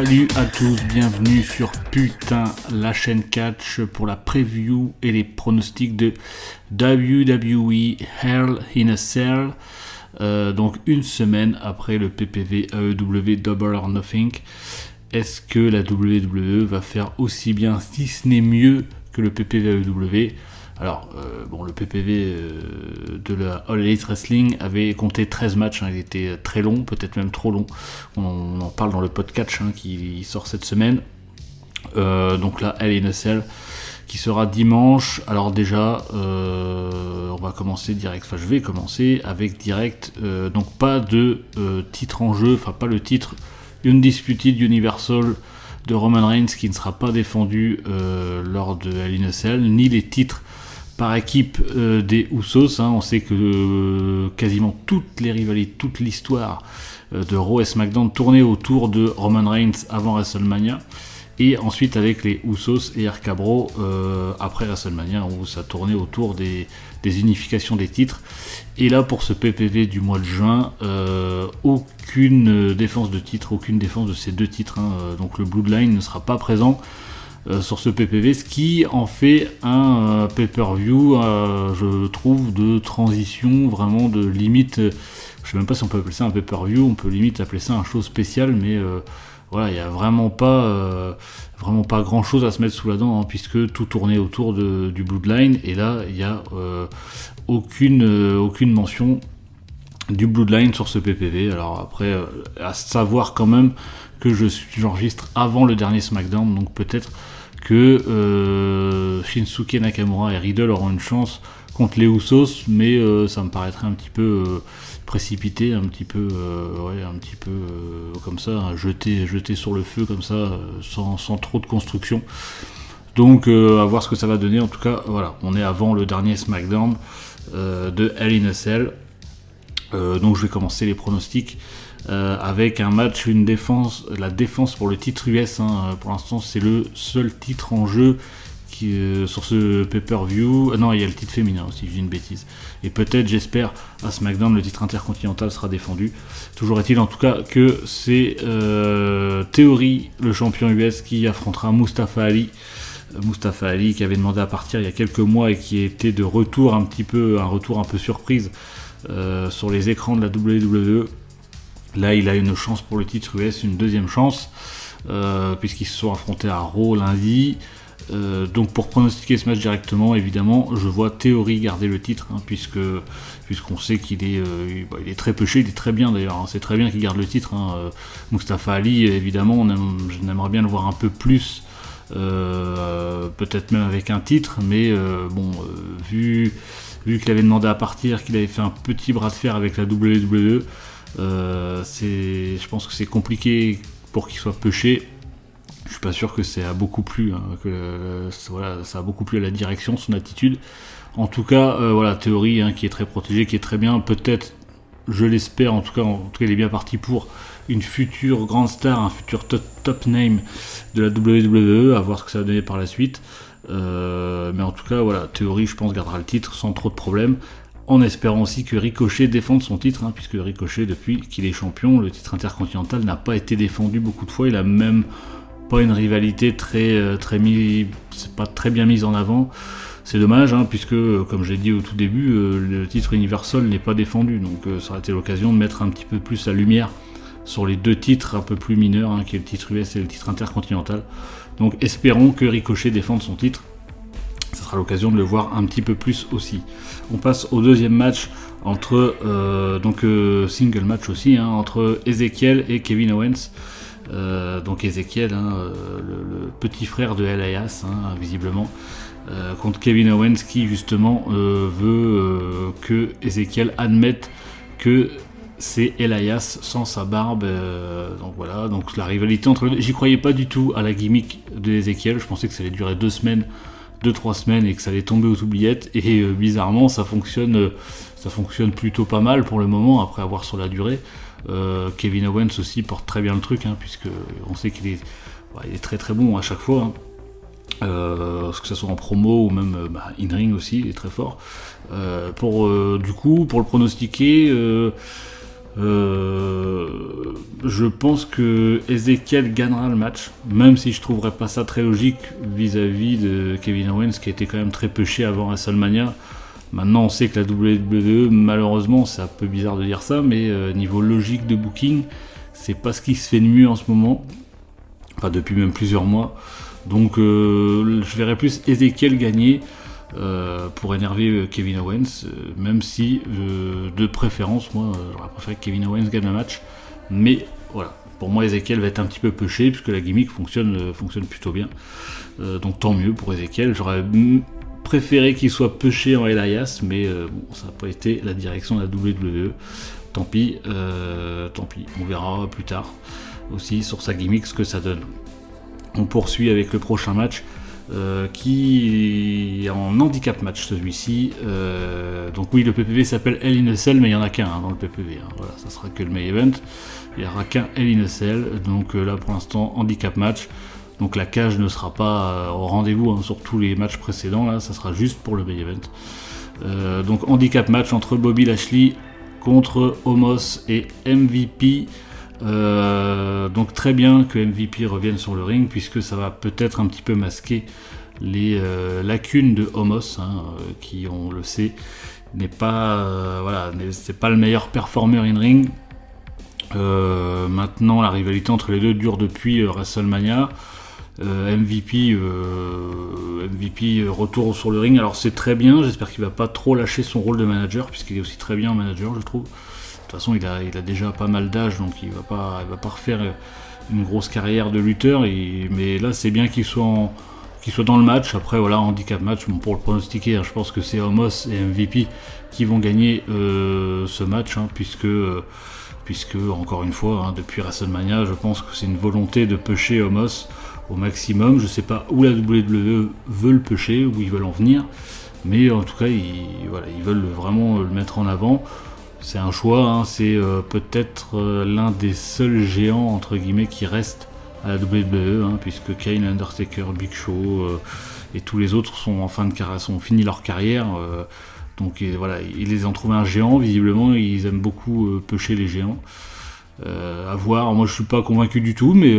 Salut à tous, bienvenue sur Putain la chaîne catch pour la preview et les pronostics de WWE Hell in a Cell. Donc une semaine après le PPV AEW Double or Nothing, est-ce que la WWE va faire aussi bien, si ce n'est mieux que le PPV AEW? Alors, le PPV de la All Elite Wrestling avait compté 13 matchs, il était très long, peut-être même trop long. On en parle dans le podcast qui sort cette semaine. Donc là, Hell in a Cell, qui sera dimanche. Alors déjà, on va commencer direct, je vais commencer avec direct, donc pas de titre en jeu, pas le titre Undisputed Universal de Roman Reigns qui ne sera pas défendu lors de Hell in a Cell, ni les titres par équipe des Usos. On sait que quasiment toutes les rivalités, toute l'histoire de Raw et SmackDown tournait autour de Roman Reigns avant WrestleMania, et ensuite avec les Usos et RK Bro après WrestleMania, où ça tournait autour des unifications des titres. Et là, pour ce PPV du mois de juin, aucune défense de titre, aucune défense de ces deux titres, donc le Bloodline ne sera pas présent sur ce PPV, ce qui en fait un pay-per-view, je trouve, de transition, vraiment de limite, je sais même pas si on peut appeler ça un pay-per-view, on peut limite appeler ça un show spécial, mais voilà, il n'y a vraiment pas grand chose à se mettre sous la dent, puisque tout tournait autour du Bloodline, et là il n'y a aucune mention du Bloodline sur ce PPV. Alors après, à savoir quand même que j'enregistre avant le dernier SmackDown, donc peut-être que Shinsuke Nakamura et Riddle auront une chance contre les Usos, mais ça me paraîtrait un petit peu précipité, un petit peu comme ça, jeté sur le feu comme ça, sans trop de construction. Donc à voir ce que ça va donner. En tout cas, voilà, on est avant le dernier SmackDown de Hell in a Cell. Donc je vais commencer les pronostics avec un match, la défense pour le titre US. Pour l'instant, c'est le seul titre en jeu sur ce pay-per-view. Non, il y a le titre féminin aussi, je dis une bêtise. Et peut-être, j'espère, à SmackDown, le titre intercontinental sera défendu. Toujours est-il en tout cas que c'est Theory, le champion US, qui affrontera Mustafa Ali. Mustafa Ali qui avait demandé à partir il y a quelques mois et qui était de retour un retour un peu surprise sur les écrans de la WWE. Là, il a une chance pour le titre US, une deuxième chance, puisqu'ils se sont affrontés à Raw lundi. Donc pour pronostiquer ce match directement, évidemment, je vois Theory garder le titre, puisqu'on sait qu'il est, il est très pêché, il est très bien d'ailleurs, c'est très bien qu'il garde le titre. Mustafa Ali, évidemment, on aimerait bien le voir un peu plus, peut-être même avec un titre, mais vu qu'il avait demandé à partir, qu'il avait fait un petit bras de fer avec la WWE, je pense que c'est compliqué pour qu'il soit pêché. Je suis pas sûr que ça a beaucoup plu, ça a beaucoup plu à la direction, son attitude. En tout cas, Theory, qui est très protégé, qui est très bien. Peut-être, je l'espère, en tout cas, il est bien parti pour une future grande star, un futur top name de la WWE, à voir ce que ça va donner par la suite. Mais en tout cas, Theory, je pense, gardera le titre sans trop de problèmes, en espérant aussi que Ricochet défende son titre, puisque Ricochet, depuis qu'il est champion, le titre intercontinental n'a pas été défendu beaucoup de fois. Il a même pas une rivalité c'est pas très bien mise en avant. C'est dommage, puisque, comme j'ai dit au tout début, le titre Universal n'est pas défendu, donc ça aurait été l'occasion de mettre un petit peu plus la lumière sur les deux titres un peu plus mineurs, qui est le titre US et le titre intercontinental. Donc espérons que Ricochet défende son titre. Ça sera l'occasion de le voir un petit peu plus aussi. On passe au deuxième match entre single match aussi, entre Ezekiel et Kevin Owens. Donc Ezekiel, le petit frère de Elias, visiblement, contre Kevin Owens, qui justement veut que Ezekiel admette que c'est Elias sans sa barbe. Donc voilà, donc la rivalité entre les deux. J'y croyais pas du tout à la gimmick de Ezekiel. Je pensais que ça allait durer 2-3 semaines et que ça allait tomber aux oubliettes, et bizarrement ça fonctionne plutôt pas mal pour le moment, après avoir sur la durée. Kevin Owens aussi porte très bien le truc, puisque on sait qu'il est très très bon à chaque fois, que ce soit en promo ou même in-ring aussi, il est très fort. Pour le pronostiquer, Je pense que Ezekiel gagnera le match, même si je trouverais pas ça très logique vis-à-vis de Kevin Owens qui était quand même très pêché avant WrestleMania. Maintenant on sait que la WWE, malheureusement c'est un peu bizarre de dire ça, mais niveau logique de booking, c'est pas ce qui se fait de mieux en ce moment, enfin depuis même plusieurs mois. Donc je verrais plus Ezekiel gagner pour énerver Kevin Owens, même si de préférence, moi j'aurais préféré que Kevin Owens gagne le match, mais voilà, pour moi Ezekiel va être un petit peu pêché puisque la gimmick fonctionne plutôt bien, donc tant mieux pour Ezekiel. J'aurais préféré qu'il soit pêché en Elias, mais bon, ça n'a pas été la direction de la WWE, tant pis, on verra plus tard aussi sur sa gimmick ce que ça donne. On poursuit avec le prochain match qui est en handicap match celui-ci. Donc oui, le PPV s'appelle Hell in a Cell, mais il n'y en a qu'un dans le PPV. Voilà, ça sera que le main event. Il n'y aura qu'un Hell in a Cell. Donc là pour l'instant handicap match. Donc la cage ne sera pas au rendez-vous sur tous les matchs précédents. Là, ça sera juste pour le main event. Donc handicap match entre Bobby Lashley contre Omos et MVP. Donc très bien que MVP revienne sur le ring puisque ça va peut-être un petit peu masquer les lacunes de Omos, qui on le sait n'est pas c'est pas le meilleur performeur in ring. Maintenant la rivalité entre les deux dure depuis WrestleMania. MVP retour sur le ring, alors c'est très bien, j'espère qu'il va pas trop lâcher son rôle de manager puisqu'il est aussi très bien en manager je trouve. De toute façon, il a déjà pas mal d'âge, donc il va pas refaire une grosse carrière de lutteur. Mais là, c'est bien qu'il soit dans le match. Après, voilà, handicap match, bon, pour le pronostiquer, je pense que c'est Omos et MVP qui vont gagner ce match, puisque encore une fois, depuis WrestleMania, je pense que c'est une volonté de pêcher Omos au maximum. Je sais pas où la WWE veut le pêcher, où ils veulent en venir, mais en tout cas, ils veulent vraiment le mettre en avant. C'est un choix, c'est peut-être l'un des seuls géants entre guillemets qui reste à la WWE, puisque Kane, Undertaker, Big Show et tous les autres sont en fin de carrière, sont finis leur carrière. Donc voilà, ils les ont trouvé un géant. Visiblement, ils aiment beaucoup pêcher les géants. À voir. Moi, je suis pas convaincu du tout, mais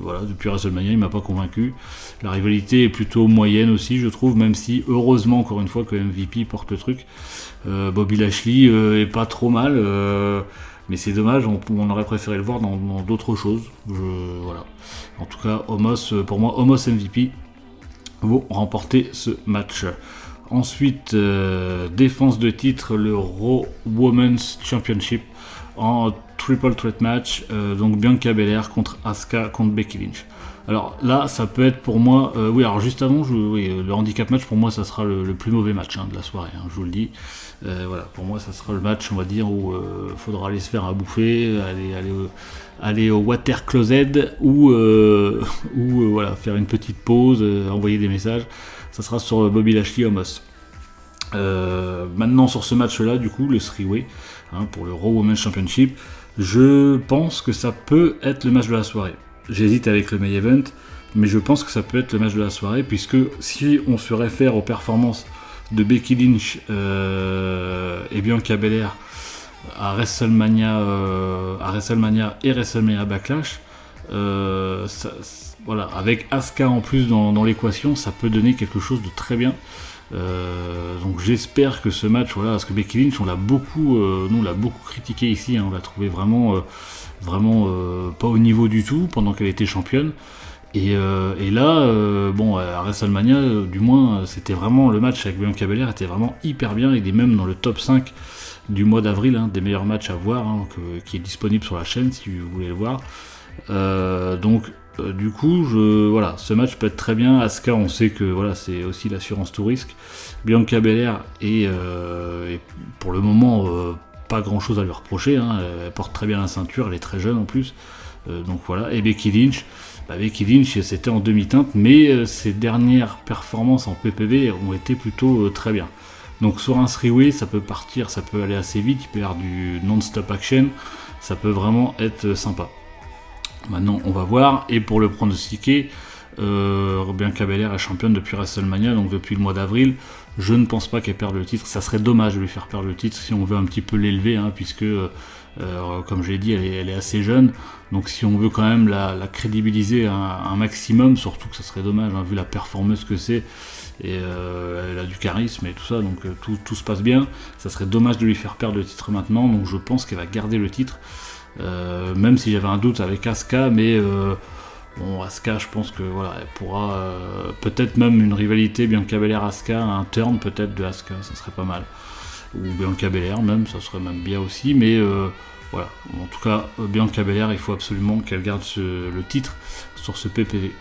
voilà, depuis WrestleMania, il m'a pas convaincu. La rivalité est plutôt moyenne aussi, je trouve, même si heureusement encore une fois que MVP porte le truc. Bobby Lashley est pas trop mal, mais c'est dommage, on aurait préféré le voir dans d'autres choses. Voilà. En tout cas, pour moi, Omos MVP vont remporter ce match. Ensuite, défense de titre, le Raw Women's Championship en triple threat match, donc Bianca Belair contre Asuka contre Becky Lynch. Alors là, ça peut être pour moi, alors juste avant, le handicap match pour moi, ça sera le plus mauvais match de la soirée, je vous le dis. Voilà, pour moi, ça sera le match, on va dire, où faudra aller se faire à bouffer, aller au water closet ou voilà, faire une petite pause, envoyer des messages. Ça sera sur Bobby Lashley Omos. Maintenant sur ce match-là, du coup, le three-way pour le Raw Women's Championship, je pense que ça peut être le match de la soirée. J'hésite avec le main event, mais je pense que ça peut être le match de la soirée, puisque si on se réfère aux performances de Becky Lynch et Bianca Belair à WrestleMania et WrestleMania Backlash, voilà, avec Asuka en plus dans l'équation, ça peut donner quelque chose de très bien. Donc j'espère que ce match, voilà, parce que Becky Lynch, on l'a beaucoup critiqué ici, on l'a trouvé vraiment pas au niveau du tout pendant qu'elle était championne. Et là, à WrestleMania, du moins, c'était vraiment le match avec Bianca Belair était vraiment hyper bien. Il est même dans le top 5 du mois d'avril, des meilleurs matchs à voir, qui est disponible sur la chaîne si vous voulez le voir. Du coup, ce match peut être très bien. Asuka, on sait que c'est aussi l'assurance tout risque. Bianca Belair est pour le moment pas grand chose à lui reprocher. Elle porte très bien la ceinture, elle est très jeune en plus. Donc voilà. Et Becky Lynch, c'était en demi-teinte, mais ses dernières performances en PPV ont été plutôt très bien. Donc sur un three-way, ça peut partir, ça peut aller assez vite, il peut y avoir du non-stop action, ça peut vraiment être sympa. Maintenant, on va voir, et pour le pronostiquer, Bianca Belair est championne depuis WrestleMania, donc depuis le mois d'avril. Je ne pense pas qu'elle perde le titre. Ça serait dommage de lui faire perdre le titre si on veut un petit peu l'élever, hein, puisque, comme je l'ai dit, elle est assez jeune. Donc si on veut quand même la crédibiliser un maximum, surtout que ça serait dommage, hein, vu la performeuse que c'est. Et elle a du charisme et tout ça, donc tout se passe bien. Ça serait dommage de lui faire perdre le titre maintenant, donc je pense qu'elle va garder le titre. Même si j'avais un doute avec Asuka, mais bon, Asuka, je pense que voilà, elle pourra peut-être même une rivalité Bianca Belair-Asuka, un turn peut-être de Asuka, ça serait pas mal. Ou Bianca Belair même, ça serait même bien aussi, mais voilà. En tout cas, Bianca Belair, il faut absolument qu'elle garde le titre sur ce PPV.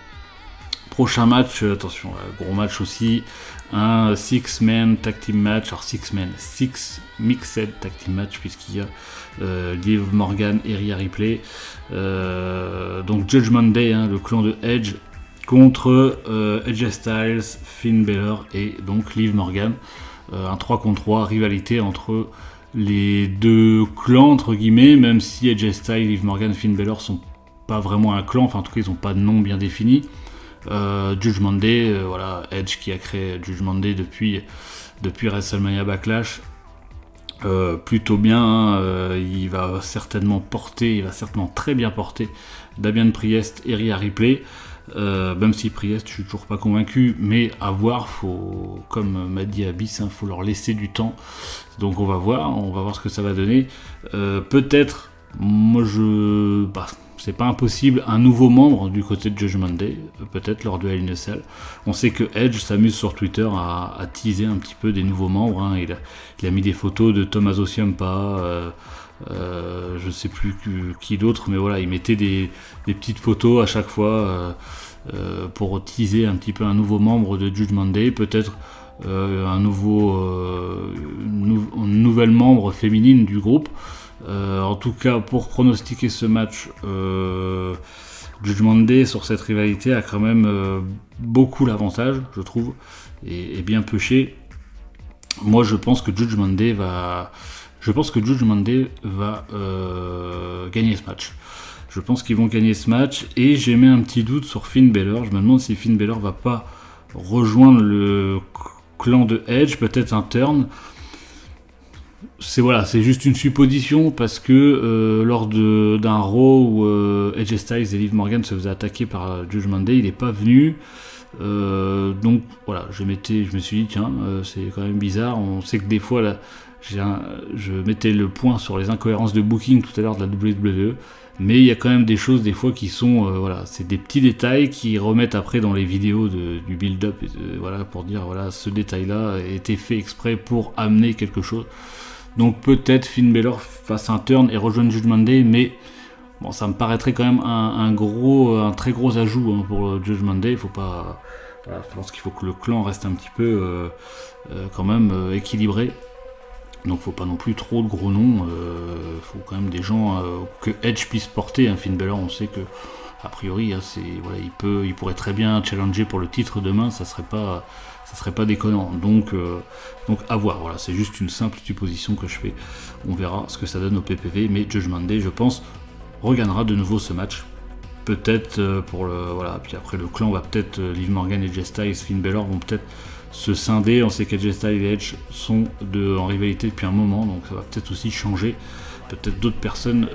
Prochain match, attention, gros match aussi, un 6-man tag team match, alors 6 mixed tag team match, puisqu'il y a Liv Morgan et Rhea Ripley, donc Judgment Day, hein, le clan de Edge, contre AJ Styles, Finn Balor et donc Liv Morgan, un 3 contre 3, rivalité entre les deux clans, entre guillemets, même si AJ Styles, Liv Morgan, Finn Balor sont pas vraiment un clan, enfin en tout cas ils n'ont pas de nom bien défini. Judgment Day, voilà, Edge qui a créé Judgment Day depuis WrestleMania Backlash, plutôt bien, hein, il va certainement très bien porter Damian Priest et Rhea Ripley, même si Priest je suis toujours pas convaincu, mais à voir, faut, comme m'a dit Abyss, hein, faut leur laisser du temps, donc on va voir ce que ça va donner. Peut-être, moi c'est pas impossible, un nouveau membre du côté de Judgment Day, peut-être lors de Hell in a Cell. On sait que Edge s'amuse sur Twitter à teaser un petit peu des nouveaux membres, hein. Il a mis des photos de Tommaso Ciampa, je sais plus qui d'autre, mais voilà, il mettait des petites photos à chaque fois pour teaser un petit peu un nouveau membre de Judgment Day, peut-être une nouvelle membre féminine du groupe. En tout cas, pour pronostiquer ce match, Judgment Day sur cette rivalité a quand même beaucoup l'avantage, je trouve, et bien pêché. Moi, je pense que Judgment Day va gagner ce match. Je pense qu'ils vont gagner ce match, et j'ai mis un petit doute sur Finn Balor. Je me demande si Finn Balor va pas rejoindre le clan de Edge, peut-être un turn. C'est juste une supposition, parce que lors d'un Raw où AJ Styles et Liv Morgan se faisaient attaquer par Judgment Day, il n'est pas venu. Donc voilà, je me suis dit tiens, c'est quand même bizarre. On sait que des fois là, je mettais le point sur les incohérences de booking tout à l'heure de la WWE, mais il y a quand même des choses des fois qui sont c'est des petits détails qui remettent après dans les vidéos du build-up, voilà, pour dire voilà, ce détail-là a été fait exprès pour amener quelque chose. Donc peut-être Finn Balor fasse un turn et rejoigne Judgment Day, mais bon, ça me paraîtrait quand même un très gros ajout, hein, pour Judgment Day. Faut pas, voilà, je pense qu'il faut que le clan reste un petit peu quand même équilibré. Donc faut pas non plus trop de gros noms. Faut quand même des gens que Edge puisse porter. Hein. Finn Balor, on sait que a priori, hein, il pourrait très bien challenger pour le titre demain. Ça serait pas déconnant, donc à voir, voilà, c'est juste une simple supposition que je fais, on verra ce que ça donne au PPV, mais Judgment Day, je pense, regagnera de nouveau ce match, peut-être puis après le clan va peut-être, Liv Morgan et AJ Styles, Finn Balor vont peut-être se scinder, on sait qu'AJ Styles et Edge sont en rivalité depuis un moment, donc ça va peut-être aussi changer, peut-être d'autres personnes,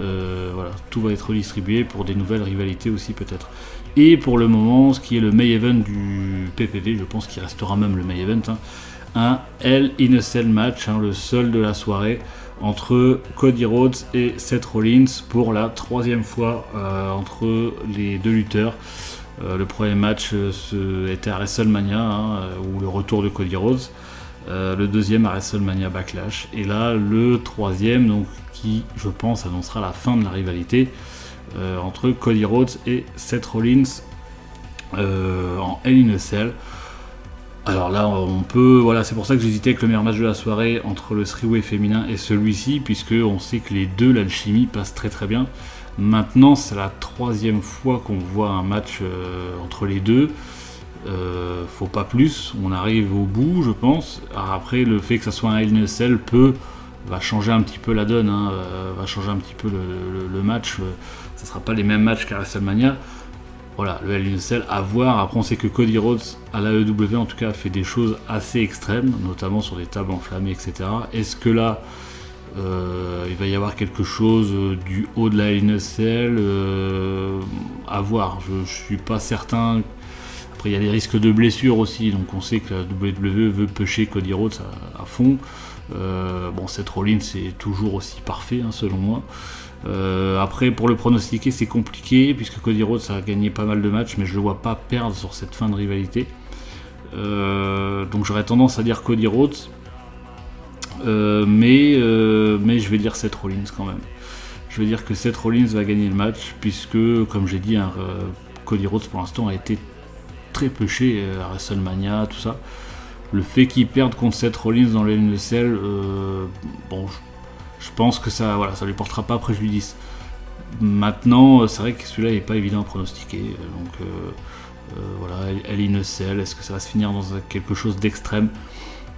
voilà, tout va être redistribué pour des nouvelles rivalités aussi peut-être. Et pour le moment, ce qui est le main event du PPV, je pense qu'il restera même le main event, hein, un Hell in a Cell match, hein, le seul de la soirée, entre Cody Rhodes et Seth Rollins pour la 3e fois entre les deux lutteurs. Le premier match était à WrestleMania, hein, ou le retour de Cody Rhodes. Le deuxième à WrestleMania Backlash. Et là, le troisième, donc, qui, je pense, annoncera la fin de la rivalité entre Cody Rhodes et Seth Rollins en Hell in a Cell. Alors là, c'est pour ça que j'hésitais avec le meilleur match de la soirée entre le three-way féminin et celui-ci, puisque on sait que les deux, l'alchimie passe très très bien. Maintenant, c'est la 3e fois qu'on voit un match entre les deux. Faut pas plus, on arrive au bout, je pense. Alors après, le fait que ça soit un Hell in a Cell va changer un petit peu la donne, hein, va changer un petit peu le match. Ça sera pas les mêmes matchs qu'à WrestleMania. voilà, le Hell in a Cell à voir. Après, on sait que Cody Rhodes à l'AEW en tout cas a fait des choses assez extrêmes, notamment sur des tables enflammées, etc. Est-ce que là il va y avoir quelque chose du haut de la Hell in a Cell à voir? Je suis pas certain. Après, il y a des risques de blessures aussi, donc on sait que la WWE veut pusher Cody Rhodes à fond. Bon, Seth Rollins c'est toujours aussi parfait, hein, selon moi. Après, pour le pronostiquer, c'est compliqué puisque Cody Rhodes a gagné pas mal de matchs, mais je le vois pas perdre sur cette fin de rivalité. Donc j'aurais tendance à dire Cody Rhodes, mais je vais dire Seth Rollins quand même. Je vais dire que Seth Rollins va gagner le match puisque, comme j'ai dit, Cody Rhodes pour l'instant a été très pêché à WrestleMania, tout ça. Le fait qu'il perde contre Seth Rollins dans le Hell in a Cell, bon, je pense que ça lui portera pas préjudice. Maintenant, c'est vrai que celui-là n'est pas évident à pronostiquer. Donc voilà, Hell in a Cell, est-ce que ça va se finir dans quelque chose d'extrême?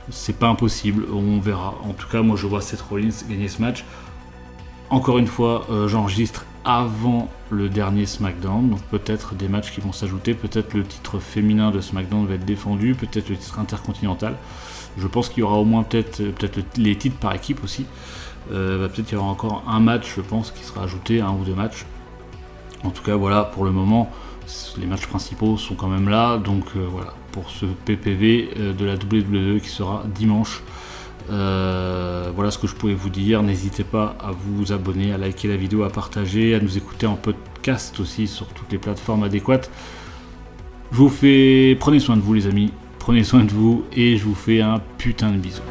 C'est pas impossible, on verra. En tout cas, moi je vois Seth Rollins gagner ce match. Encore une fois, j'enregistre avant le dernier SmackDown, donc peut-être des matchs qui vont s'ajouter, peut-être le titre féminin de SmackDown va être défendu, peut-être le titre intercontinental. Je pense qu'il y aura au moins peut-être les titres par équipe aussi. Peut-être qu'il y aura encore un match, je pense, qui sera ajouté, 1 ou 2 matchs. En tout cas, voilà, pour le moment, les matchs principaux sont quand même là. Donc voilà, pour ce PPV de la WWE qui sera dimanche. Voilà ce que je pouvais vous dire. N'hésitez pas à vous abonner, à liker la vidéo, à partager, à nous écouter en podcast aussi sur toutes les plateformes adéquates. Prenez soin de vous les amis, prenez soin de vous et je vous fais un putain de bisou.